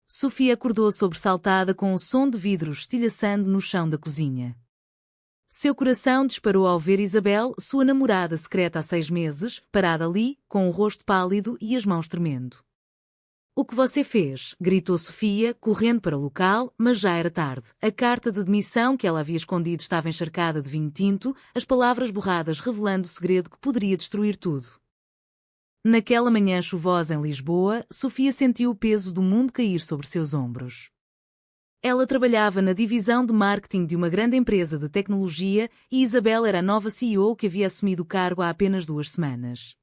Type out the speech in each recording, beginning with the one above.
Sofia acordou sobressaltada com o som de vidros estilhaçando no chão da cozinha. Seu coração disparou ao ver Isabel, sua namorada secreta há 6 meses, parada ali, com o rosto pálido e as mãos tremendo. "O que você fez?" gritou Sofia, correndo para o local, mas já era tarde. A carta de demissão que ela havia escondido estava encharcada de vinho tinto, as palavras borradas revelando o segredo que poderia destruir tudo. Naquela manhã chuvosa em Lisboa, Sofia sentiu o peso do mundo cair sobre seus ombros. Ela trabalhava na divisão de marketing de uma grande empresa de tecnologia e Isabel era a nova CEO que havia assumido o cargo há apenas 2 semanas.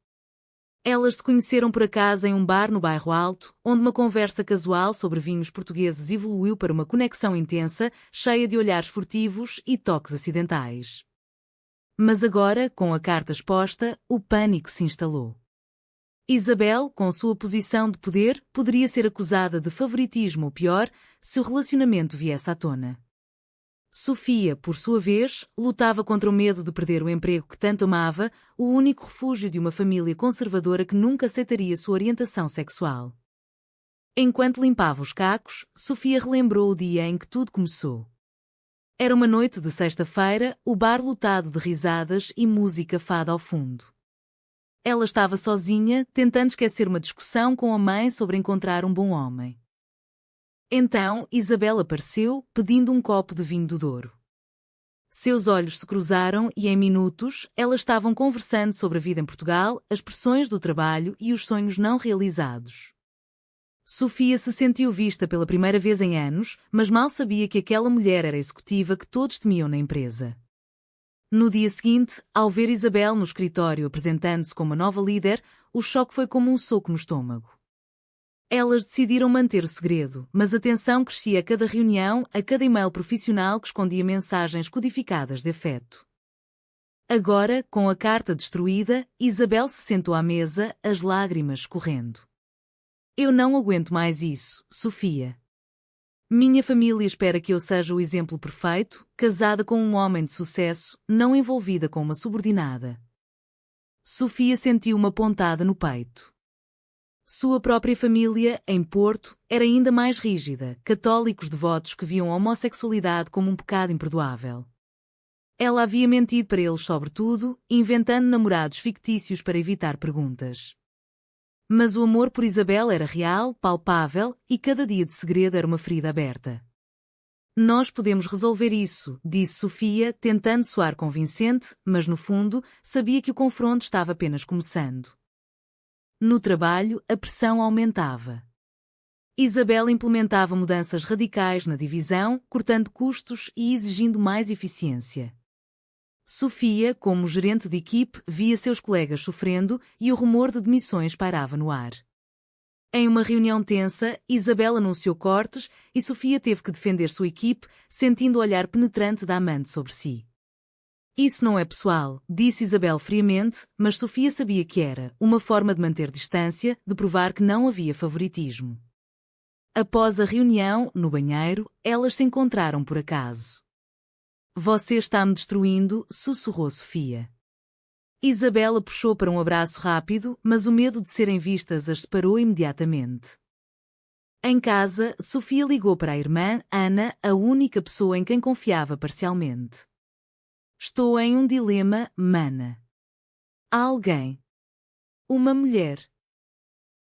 Elas se conheceram por acaso em um bar no Bairro Alto, onde uma conversa casual sobre vinhos portugueses evoluiu para uma conexão intensa, cheia de olhares furtivos e toques acidentais. Mas agora, com a carta exposta, o pânico se instalou. Isabel, com sua posição de poder, poderia ser acusada de favoritismo ou pior, se o relacionamento viesse à tona. Sofia, por sua vez, lutava contra o medo de perder o emprego que tanto amava, o único refúgio de uma família conservadora que nunca aceitaria sua orientação sexual. Enquanto limpava os cacos, Sofia relembrou o dia em que tudo começou. Era uma noite de sexta-feira, o bar lotado de risadas e música fada ao fundo. Ela estava sozinha, tentando esquecer uma discussão com a mãe sobre encontrar um bom homem. Então, Isabel apareceu, pedindo um copo de vinho do Douro. Seus olhos se cruzaram e, em minutos, elas estavam conversando sobre a vida em Portugal, as pressões do trabalho e os sonhos não realizados. Sofia se sentiu vista pela primeira vez em anos, mas mal sabia que aquela mulher era a executiva que todos temiam na empresa. No dia seguinte, ao ver Isabel no escritório apresentando-se como a nova líder, o choque foi como um soco no estômago. Elas decidiram manter o segredo, mas a tensão crescia a cada reunião, a cada e-mail profissional que escondia mensagens codificadas de afeto. Agora, com a carta destruída, Isabel se sentou à mesa, as lágrimas escorrendo. "Eu não aguento mais isso, Sofia. Minha família espera que eu seja o exemplo perfeito, casada com um homem de sucesso, não envolvida com uma subordinada." Sofia sentiu uma pontada no peito. Sua própria família, em Porto, era ainda mais rígida, católicos devotos que viam a homossexualidade como um pecado imperdoável. Ela havia mentido para eles sobre tudo, inventando namorados fictícios para evitar perguntas. Mas o amor por Isabel era real, palpável, e cada dia de segredo era uma ferida aberta. "Nós podemos resolver isso", disse Sofia, tentando soar convincente, mas no fundo, sabia que o confronto estava apenas começando. No trabalho, a pressão aumentava. Isabel implementava mudanças radicais na divisão, cortando custos e exigindo mais eficiência. Sofia, como gerente de equipe, via seus colegas sofrendo e o rumor de demissões pairava no ar. Em uma reunião tensa, Isabel anunciou cortes e Sofia teve que defender sua equipe, sentindo o olhar penetrante da amante sobre si. "Isso não é pessoal", disse Isabel friamente, mas Sofia sabia que era uma forma de manter distância, de provar que não havia favoritismo. Após a reunião, no banheiro, elas se encontraram por acaso. "Você está-me destruindo", sussurrou Sofia. Isabela puxou para um abraço rápido, mas o medo de serem vistas as separou imediatamente. Em casa, Sofia ligou para a irmã, Ana, a única pessoa em quem confiava parcialmente. "Estou em um dilema, mana. Há alguém. Uma mulher."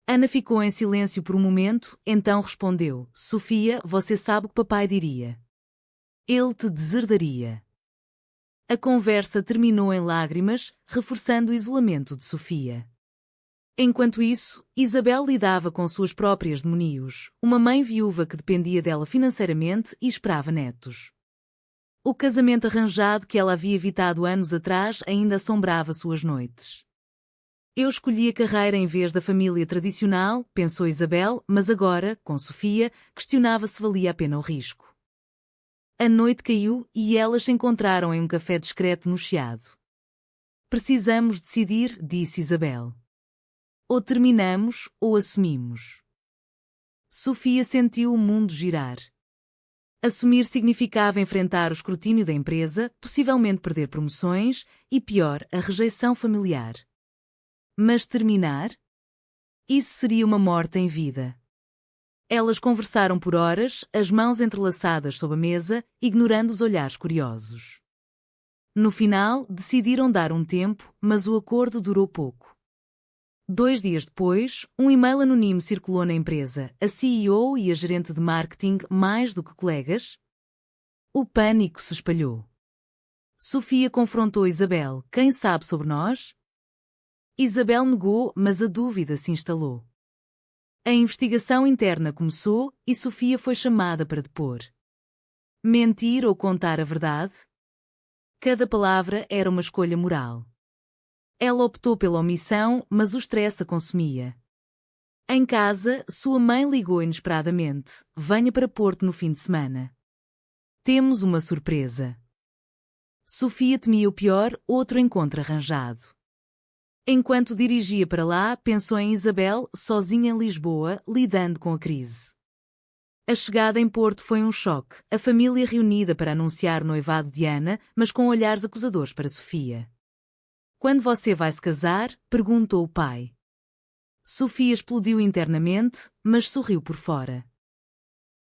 Ana ficou em silêncio por um momento, então respondeu: "Sofia, você sabe o que papai diria. Ele te deserdaria." A conversa terminou em lágrimas, reforçando o isolamento de Sofia. Enquanto isso, Isabel lidava com suas próprias demonios, uma mãe viúva que dependia dela financeiramente e esperava netos. O casamento arranjado que ela havia evitado anos atrás ainda assombrava suas noites. "Eu escolhi a carreira em vez da família tradicional", pensou Isabel, mas agora, com Sofia, questionava se valia a pena o risco. A noite caiu e elas se encontraram em um café discreto no Chiado. "Precisamos decidir", disse Isabel. "Ou terminamos, ou assumimos." Sofia sentiu o mundo girar. Assumir significava enfrentar o escrutínio da empresa, possivelmente perder promoções e, pior, a rejeição familiar. Mas terminar? Isso seria uma morte em vida. Elas conversaram por horas, as mãos entrelaçadas sob a mesa, ignorando os olhares curiosos. No final, decidiram dar um tempo, mas o acordo durou pouco. 2 dias depois, um e-mail anónimo circulou na empresa, a CEO e a gerente de marketing mais do que colegas. O pânico se espalhou. Sofia confrontou Isabel. Quem sabe sobre nós? Isabel negou, mas a dúvida se instalou. A investigação interna começou e Sofia foi chamada para depor. Mentir ou contar a verdade? Cada palavra era uma escolha moral. Ela optou pela omissão, mas o stress a consumia. Em casa, sua mãe ligou inesperadamente. Venha para Porto no fim de semana. Temos uma surpresa. Sofia temia o pior, outro encontro arranjado. Enquanto dirigia para lá, pensou em Isabel, sozinha em Lisboa, lidando com a crise. A chegada em Porto foi um choque, a família reunida para anunciar o noivado de Ana, mas com olhares acusadores para Sofia. Quando você vai se casar? Perguntou o pai. Sofia explodiu internamente, mas sorriu por fora.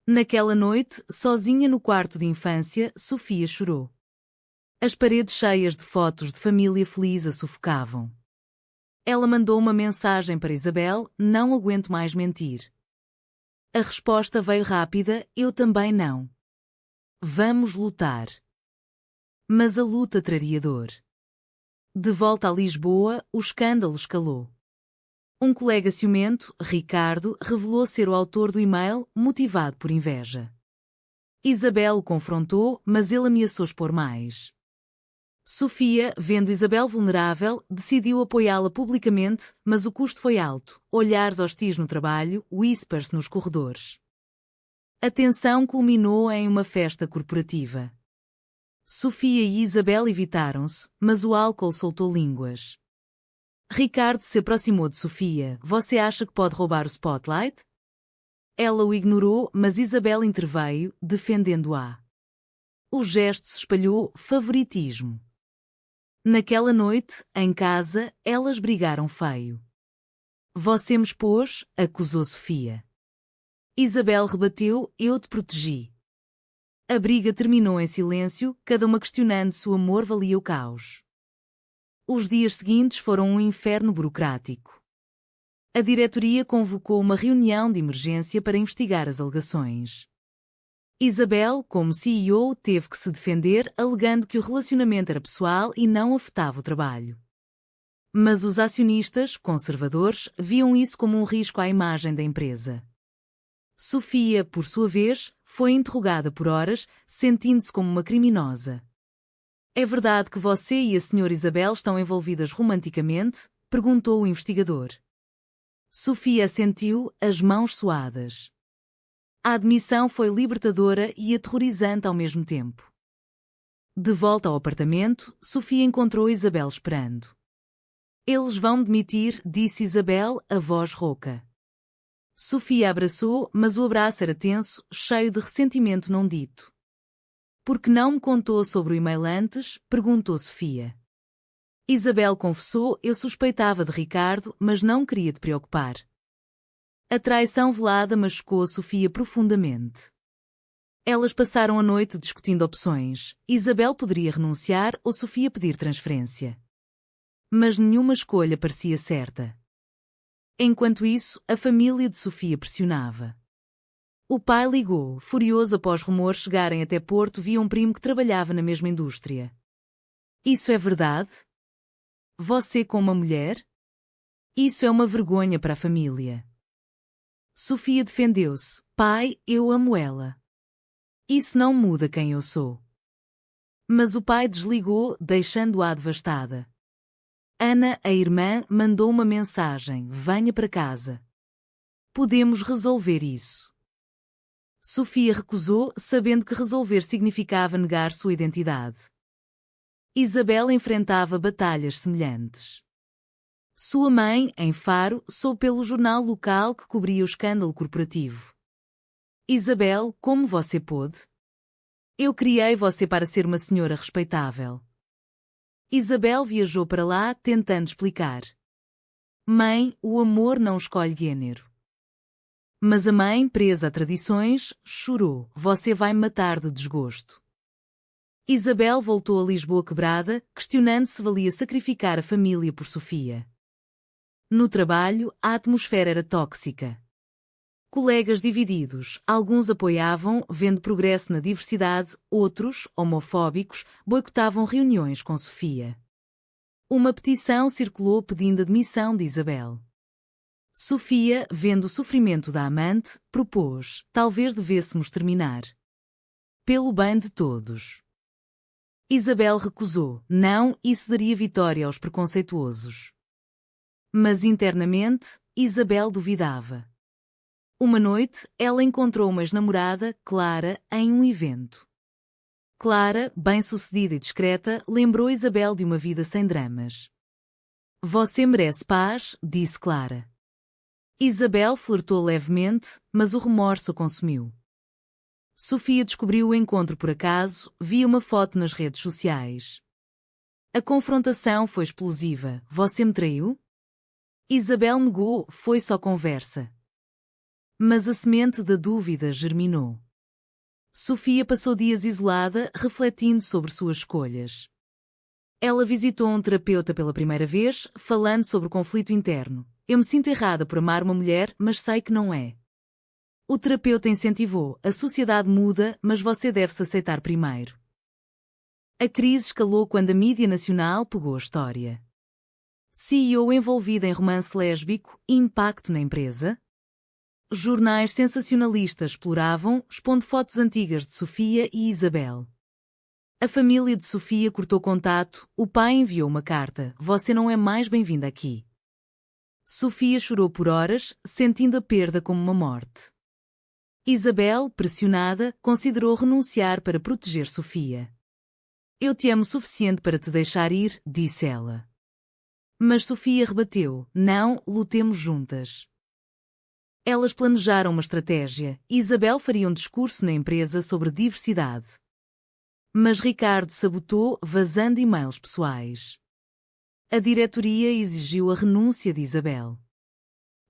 Naquela noite, sozinha no quarto de infância, Sofia chorou. As paredes cheias de fotos de família feliz a sufocavam. Ela mandou uma mensagem para Isabel: não aguento mais mentir. A resposta veio rápida: eu também não. Vamos lutar. Mas a luta traria dor. De volta a Lisboa, o escândalo escalou. Um colega ciumento, Ricardo, revelou ser o autor do e-mail, motivado por inveja. Isabel o confrontou, mas ele ameaçou expor mais. Sofia, vendo Isabel vulnerável, decidiu apoiá-la publicamente, mas o custo foi alto. Olhares hostis no trabalho, whispers nos corredores. A tensão culminou em uma festa corporativa. Sofia e Isabel evitaram-se, mas o álcool soltou línguas. Ricardo se aproximou de Sofia. Você acha que pode roubar o spotlight? Ela o ignorou, mas Isabel interveio, defendendo-a. O gesto se espalhou, favoritismo. Naquela noite, em casa, elas brigaram feio. Você me expôs, acusou Sofia. Isabel rebateu, eu te protegi. A briga terminou em silêncio, cada uma questionando se o amor valia o caos. Os dias seguintes foram um inferno burocrático. A diretoria convocou uma reunião de emergência para investigar as alegações. Isabel, como CEO, teve que se defender, alegando que o relacionamento era pessoal e não afetava o trabalho. Mas os acionistas, conservadores, viam isso como um risco à imagem da empresa. Sofia, por sua vez, foi interrogada por horas, sentindo-se como uma criminosa. É verdade que você e a Sra. Isabel estão envolvidas romanticamente? Perguntou o investigador. Sofia assentiu, as mãos suadas. A admissão foi libertadora e aterrorizante ao mesmo tempo. De volta ao apartamento, Sofia encontrou Isabel esperando. Eles vão me demitir, disse Isabel, a voz rouca. Sofia abraçou, mas o abraço era tenso, cheio de ressentimento não dito. Por que não me contou sobre o e-mail antes? Perguntou Sofia. Isabel confessou, eu suspeitava de Ricardo, mas não queria te preocupar. A traição velada machucou Sofia profundamente. Elas passaram a noite discutindo opções. Isabel poderia renunciar ou Sofia pedir transferência. Mas nenhuma escolha parecia certa. Enquanto isso, a família de Sofia pressionava. O pai ligou, furioso após rumores chegarem até Porto via um primo que trabalhava na mesma indústria. Isso é verdade? Você com uma mulher? Isso é uma vergonha para a família. Sofia defendeu-se. Pai, eu amo ela. Isso não muda quem eu sou. Mas o pai desligou, deixando-a devastada. Ana, a irmã, mandou uma mensagem: venha para casa. Podemos resolver isso. Sofia recusou, sabendo que resolver significava negar sua identidade. Isabel enfrentava batalhas semelhantes. Sua mãe, em Faro, soube pelo jornal local que cobria o escândalo corporativo. Isabel, como você pôde? Eu criei você para ser uma senhora respeitável. Isabel viajou para lá, tentando explicar. Mãe, o amor não escolhe gênero. Mas a mãe, presa a tradições, chorou: "Você vai me matar de desgosto." Isabel voltou a Lisboa quebrada, questionando se valia sacrificar a família por Sofia. No trabalho, a atmosfera era tóxica. Colegas divididos, alguns apoiavam, vendo progresso na diversidade, outros, homofóbicos, boicotavam reuniões com Sofia. Uma petição circulou pedindo a demissão de Isabel. Sofia, vendo o sofrimento da amante, propôs: "Talvez devêssemos terminar. Pelo bem de todos." Isabel recusou: "Não, isso daria vitória aos preconceituosos." Mas internamente, Isabel duvidava. Uma noite, ela encontrou uma ex-namorada, Clara, em um evento. Clara, bem-sucedida e discreta, lembrou Isabel de uma vida sem dramas. "Você merece paz", disse Clara. Isabel flertou levemente, mas o remorso a consumiu. Sofia descobriu o encontro por acaso, via uma foto nas redes sociais. A confrontação foi explosiva: "Você me traiu?" Isabel negou: "Foi só conversa." Mas a semente da dúvida germinou. Sofia passou dias isolada, refletindo sobre suas escolhas. Ela visitou um terapeuta pela primeira vez, falando sobre o conflito interno. "Eu me sinto errada por amar uma mulher, mas sei que não é." O terapeuta incentivou: "A sociedade muda, mas você deve-se aceitar primeiro." A crise escalou quando a mídia nacional pegou a história. CEO envolvida em romance lésbico e impacto na empresa? Jornais sensacionalistas exploravam, expondo fotos antigas de Sofia e Isabel. A família de Sofia cortou contato, o pai enviou uma carta: "Você não é mais bem-vinda aqui." Sofia chorou por horas, sentindo a perda como uma morte. Isabel, pressionada, considerou renunciar para proteger Sofia. "Eu te amo o suficiente para te deixar ir", disse ela. Mas Sofia rebateu: "Não, lutemos juntas." Elas planejaram uma estratégia. Isabel faria um discurso na empresa sobre diversidade. Mas Ricardo sabotou, vazando e-mails pessoais. A diretoria exigiu a renúncia de Isabel.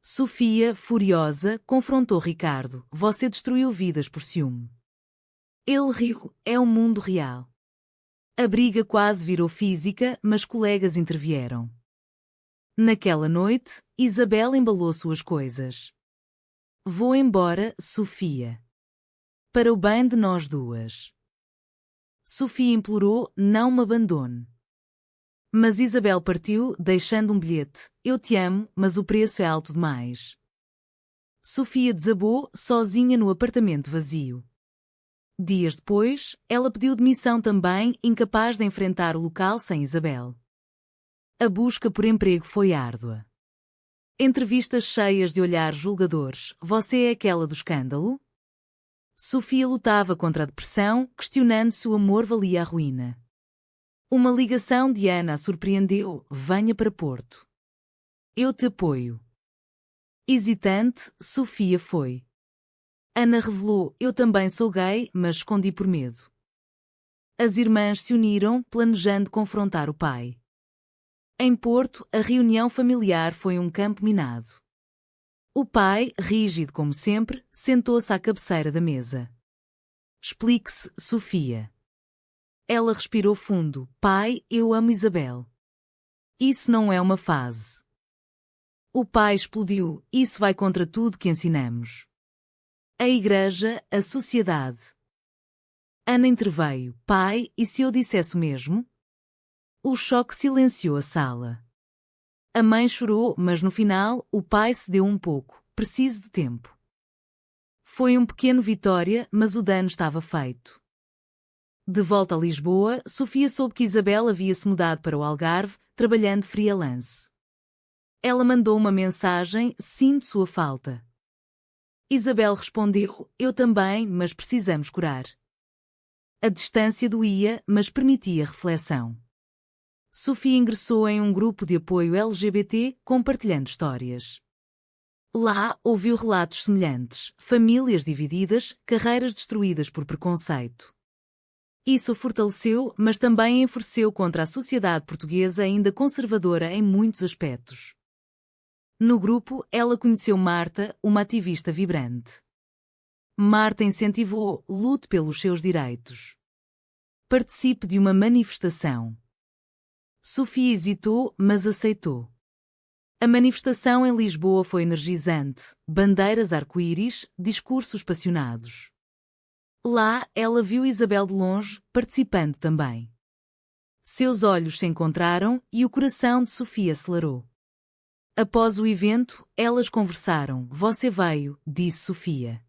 Sofia, furiosa, confrontou Ricardo: "Você destruiu vidas por ciúme." Ele riu: "É o mundo real." A briga quase virou física, mas colegas intervieram. Naquela noite, Isabel embalou suas coisas. "Vou embora, Sofia. Para o bem de nós duas." Sofia implorou: "Não me abandone." Mas Isabel partiu, deixando um bilhete: "Eu te amo, mas o preço é alto demais." Sofia desabou, sozinha no apartamento vazio. Dias depois, ela pediu demissão também, incapaz de enfrentar o local sem Isabel. A busca por emprego foi árdua. Entrevistas cheias de olhares julgadores: "Você é aquela do escândalo?" Sofia lutava contra a depressão, questionando se o amor valia a ruína. Uma ligação de Ana a surpreendeu: "Venha para Porto. Eu te apoio." Hesitante, Sofia foi. Ana revelou: "Eu também sou gay, mas escondi por medo." As irmãs se uniram, planejando confrontar o pai. Em Porto, a reunião familiar foi um campo minado. O pai, rígido como sempre, sentou-se à cabeceira da mesa. "Explique-se, Sofia." Ela respirou fundo: "Pai, eu amo Isabel. Isso não é uma fase." O pai explodiu: "Isso vai contra tudo que ensinamos. A igreja, a sociedade." Ana interveio: "Pai, e se eu dissesse o mesmo?" O choque silenciou a sala. A mãe chorou, mas no final, o pai cedeu um pouco: "Preciso de tempo." Foi um pequeno vitória, mas o dano estava feito. De volta a Lisboa, Sofia soube que Isabel havia se mudado para o Algarve, trabalhando freelance. Ela mandou uma mensagem: "Sinto sua falta." Isabel respondeu: "Eu também, mas precisamos curar." A distância doía, mas permitia reflexão. Sofia ingressou em um grupo de apoio LGBT, compartilhando histórias. Lá, ouviu relatos semelhantes: famílias divididas, carreiras destruídas por preconceito. Isso a fortaleceu, mas também a enfureceu contra a sociedade portuguesa ainda conservadora em muitos aspectos. No grupo, ela conheceu Marta, uma ativista vibrante. Marta incentivou: lute pelos seus direitos. Participe de uma manifestação. Sofia hesitou, mas aceitou. A manifestação em Lisboa foi energizante, bandeiras arco-íris, discursos passionados. Lá, ela viu Isabel de longe, participando também. Seus olhos se encontraram e o coração de Sofia acelerou. Após o evento, elas conversaram. Você veio, disse Sofia.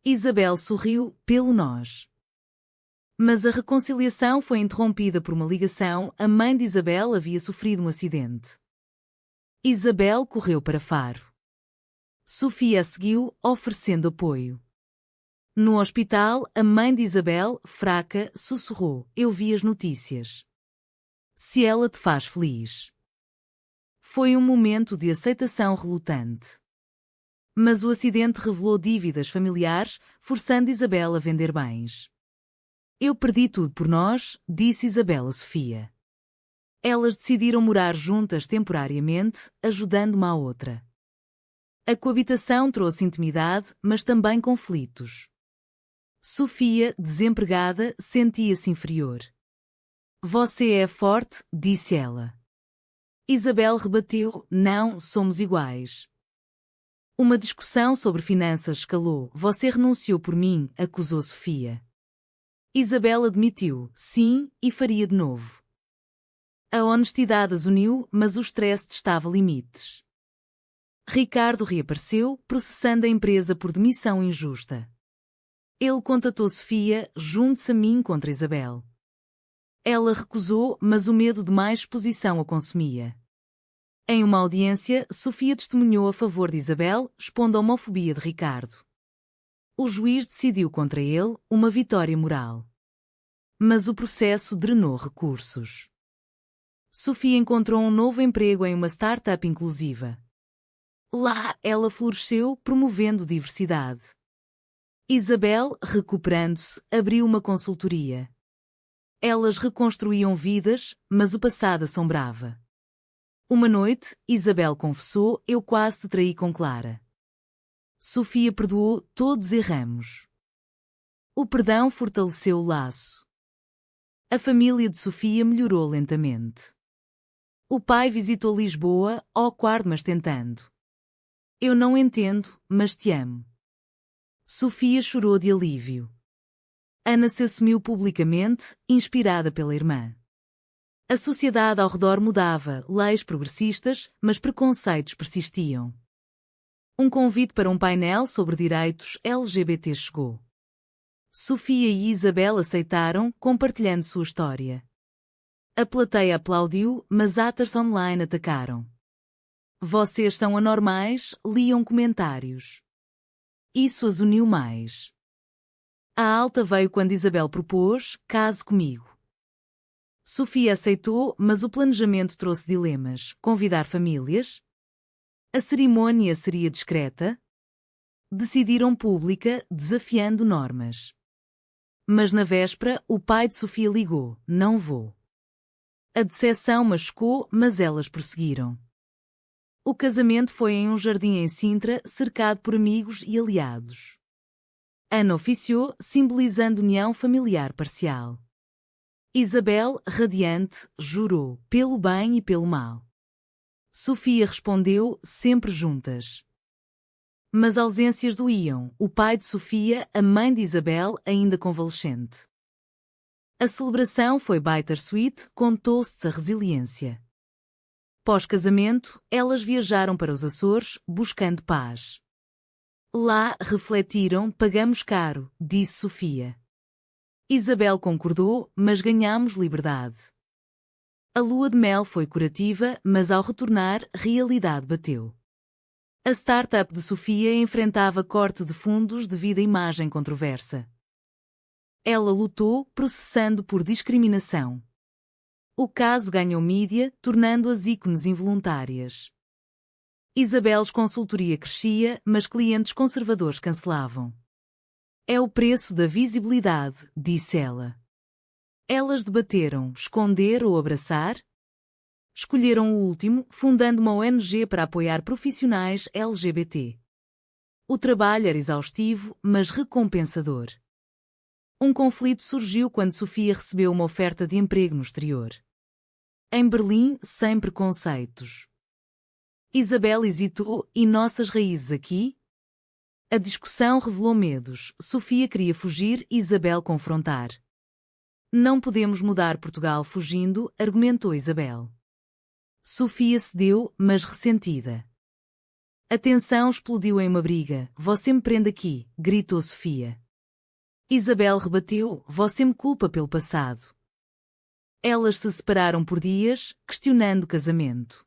Isabel sorriu, pelo nós. Mas a reconciliação foi interrompida por uma ligação. A mãe de Isabel havia sofrido um acidente. Isabel correu para Faro. Sofia a seguiu, oferecendo apoio. No hospital, a mãe de Isabel, fraca, sussurrou: eu vi as notícias. Se ela te faz feliz. Foi um momento de aceitação relutante. Mas o acidente revelou dívidas familiares, forçando Isabel a vender bens. Eu perdi tudo por nós, disse Isabel a Sofia. Elas decidiram morar juntas temporariamente, ajudando uma à outra. A coabitação trouxe intimidade, mas também conflitos. Sofia, desempregada, sentia-se inferior. Você é forte, disse ela. Isabel rebateu: não, somos iguais. Uma discussão sobre finanças escalou. Você renunciou por mim, acusou Sofia. Isabel admitiu: sim, e faria de novo. A honestidade as uniu, mas o stress testava limites. Ricardo reapareceu, processando a empresa por demissão injusta. Ele contatou Sofia: junte-se a mim contra Isabel. Ela recusou, mas o medo de mais exposição a consumia. Em uma audiência, Sofia testemunhou a favor de Isabel, expondo a homofobia de Ricardo. O juiz decidiu contra ele, uma vitória moral. Mas o processo drenou recursos. Sofia encontrou um novo emprego em uma startup inclusiva. Lá, ela floresceu, promovendo diversidade. Isabel, recuperando-se, abriu uma consultoria. Elas reconstruíam vidas, mas o passado assombrava. Uma noite, Isabel confessou: eu quase te traí com Clara. Sofia perdoou: todos erramos. O perdão fortaleceu o laço. A família de Sofia melhorou lentamente. O pai visitou Lisboa, awkward mas tentando. Eu não entendo, mas te amo. Sofia chorou de alívio. Ana se assumiu publicamente, inspirada pela irmã. A sociedade ao redor mudava, leis progressistas, mas preconceitos persistiam. Um convite para um painel sobre direitos LGBT chegou. Sofia e Isabel aceitaram, compartilhando sua história. A plateia aplaudiu, mas haters online atacaram. Vocês são anormais, liam comentários. Isso as uniu mais. A alta veio quando Isabel propôs: case comigo. Sofia aceitou, mas o planejamento trouxe dilemas: convidar famílias? A cerimônia seria discreta? Decidiram pública, desafiando normas. Mas na véspera, o pai de Sofia ligou: não vou. A decepção machucou, mas elas prosseguiram. O casamento foi em um jardim em Sintra, cercado por amigos e aliados. Ana oficiou, simbolizando união familiar parcial. Isabel, radiante, jurou: pelo bem e pelo mal. Sofia respondeu: sempre juntas. Mas ausências doíam: o pai de Sofia, a mãe de Isabel, ainda convalescente. A celebração foi bittersweet, com toasts à resiliência. Pós-casamento, elas viajaram para os Açores, buscando paz. Lá, refletiram: pagamos caro, disse Sofia. Isabel concordou, mas ganhamos liberdade. A lua de mel foi curativa, mas ao retornar, realidade bateu. A startup de Sofia enfrentava corte de fundos devido à imagem controversa. Ela lutou, processando por discriminação. O caso ganhou mídia, tornando-as ícones involuntárias. Isabel's consultoria crescia, mas clientes conservadores cancelavam. É o preço da visibilidade, disse ela. Elas debateram: esconder ou abraçar? Escolheram o último, fundando uma ONG para apoiar profissionais LGBT. O trabalho era exaustivo, mas recompensador. Um conflito surgiu quando Sofia recebeu uma oferta de emprego no exterior. Em Berlim, sem preconceitos. Isabel hesitou, e nossas raízes aqui? A discussão revelou medos. Sofia queria fugir, Isabel confrontar. Não podemos mudar Portugal fugindo, argumentou Isabel. Sofia cedeu, mas ressentida. A tensão explodiu em uma briga. Você me prende aqui, gritou Sofia. Isabel rebateu, você me culpa pelo passado. Elas se separaram por dias, questionando o casamento.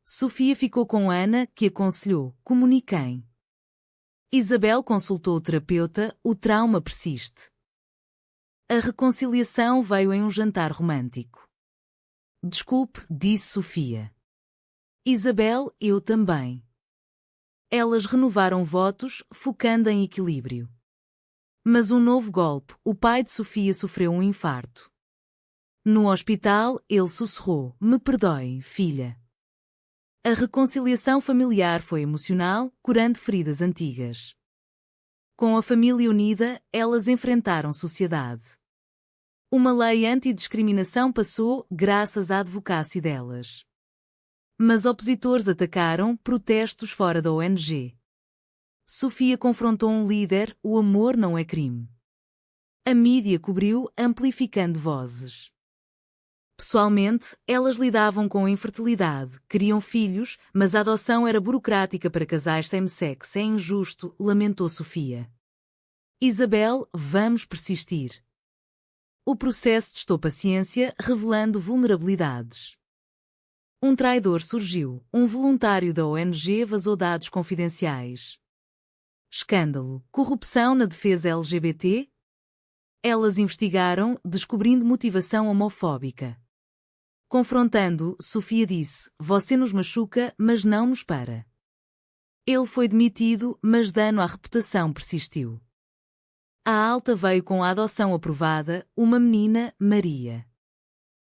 Sofia ficou com Ana, que aconselhou, comuniquem. Isabel consultou o terapeuta, o trauma persiste. A reconciliação veio em um jantar romântico. Desculpe, disse Sofia. Isabel, eu também. Elas renovaram votos, focando em equilíbrio. Mas um novo golpe, o pai de Sofia sofreu um infarto. No hospital, ele sussurrou, me perdoe, filha. A reconciliação familiar foi emocional, curando feridas antigas. Com a família unida, elas enfrentaram sociedade. Uma lei antidiscriminação passou, graças à advocacia delas. Mas opositores atacaram, protestos fora da ONG. Sofia confrontou um líder, o amor não é crime. A mídia cobriu, amplificando vozes. Pessoalmente, elas lidavam com a infertilidade, queriam filhos, mas a adoção era burocrática para casais same-sex, é injusto, lamentou Sofia. Isabel, vamos persistir. O processo testou paciência, revelando vulnerabilidades. Um traidor surgiu, um voluntário da ONG vazou dados confidenciais. Escândalo, corrupção na defesa LGBT? Elas investigaram, descobrindo motivação homofóbica. Confrontando, Sofia disse, você nos machuca, mas não nos para. Ele foi demitido, mas dano à reputação persistiu. A alta veio com a adoção aprovada, uma menina, Maria.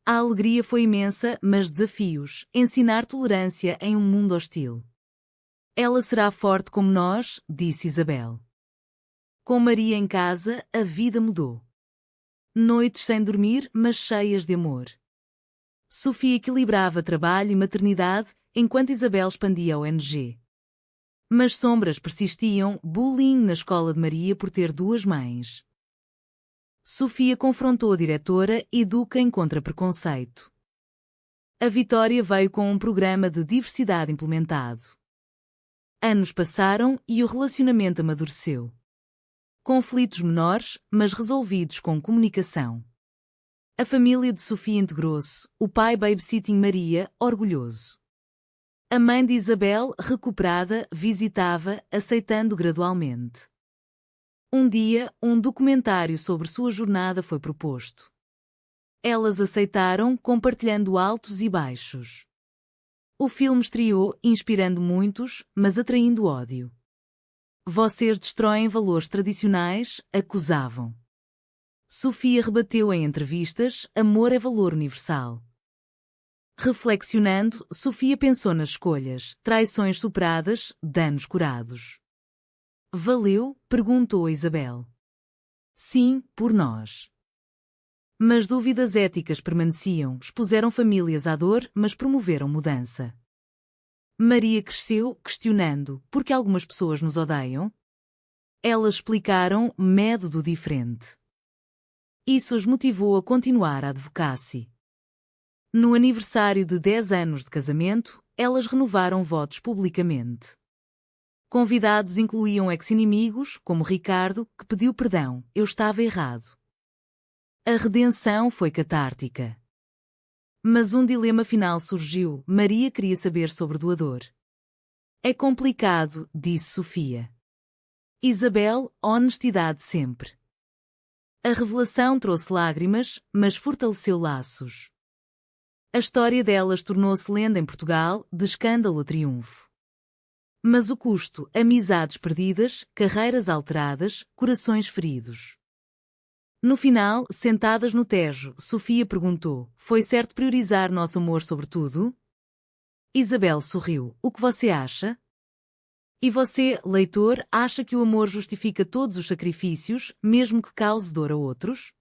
A alegria foi imensa, mas desafios, ensinar tolerância em um mundo hostil. Ela será forte como nós, disse Isabel. Com Maria em casa, a vida mudou. Noites sem dormir, mas cheias de amor. Sofia equilibrava trabalho e maternidade, enquanto Isabel expandia a ONG. Mas sombras persistiam, bullying na escola de Maria por ter duas mães. Sofia confrontou a diretora, Eduquem contra preconceito. A vitória veio com um programa de diversidade implementado. Anos passaram e o relacionamento amadureceu. Conflitos menores, mas resolvidos com comunicação. A família de Sofia integrou-se, o pai babysitting Maria, orgulhoso. A mãe de Isabel, recuperada, visitava, aceitando gradualmente. Um dia, um documentário sobre sua jornada foi proposto. Elas aceitaram, compartilhando altos e baixos. O filme estreou, inspirando muitos, mas atraindo ódio. Vocês destroem valores tradicionais, acusavam. Sofia rebateu em entrevistas, amor é valor universal. Reflexionando, Sofia pensou nas escolhas, traições superadas, danos curados. Valeu? Perguntou Isabel. Sim, por nós. Mas dúvidas éticas permaneciam, expuseram famílias à dor, mas promoveram mudança. Maria cresceu, questionando, por que algumas pessoas nos odeiam? Elas explicaram, medo do diferente. Isso as motivou a continuar a advocacia. No aniversário de 10 anos de casamento, elas renovaram votos publicamente. Convidados incluíam ex-inimigos, como Ricardo, que pediu perdão, eu estava errado. A redenção foi catártica. Mas um dilema final surgiu, Maria queria saber sobre o doador. É complicado, disse Sofia. Isabel, honestidade sempre. A revelação trouxe lágrimas, mas fortaleceu laços. A história delas tornou-se lenda em Portugal, de escândalo a triunfo. Mas o custo, amizades perdidas, carreiras alteradas, corações feridos. No final, sentadas no Tejo, Sofia perguntou: foi certo priorizar nosso amor sobre tudo? Isabel sorriu: o que você acha? E você, leitor, acha que o amor justifica todos os sacrifícios, mesmo que cause dor a outros?